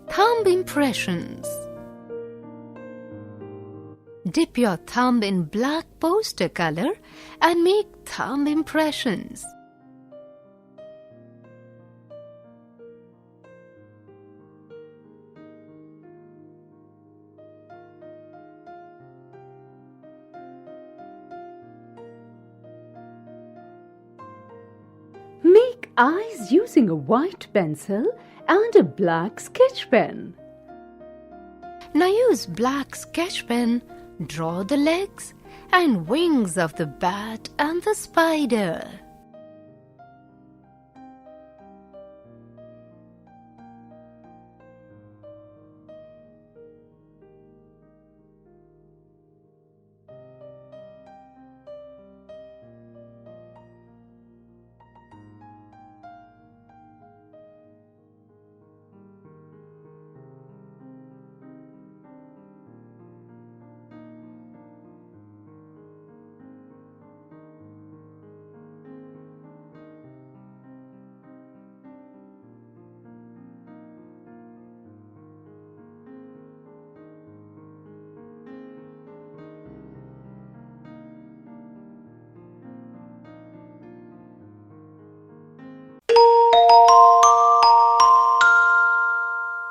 Thumb impressions. Dip your thumb in black poster color and make thumb impressions. Make eyes using a white pencil and a black sketch pen. Now use black sketch pen, draw the legs and wings of the bat and the spider.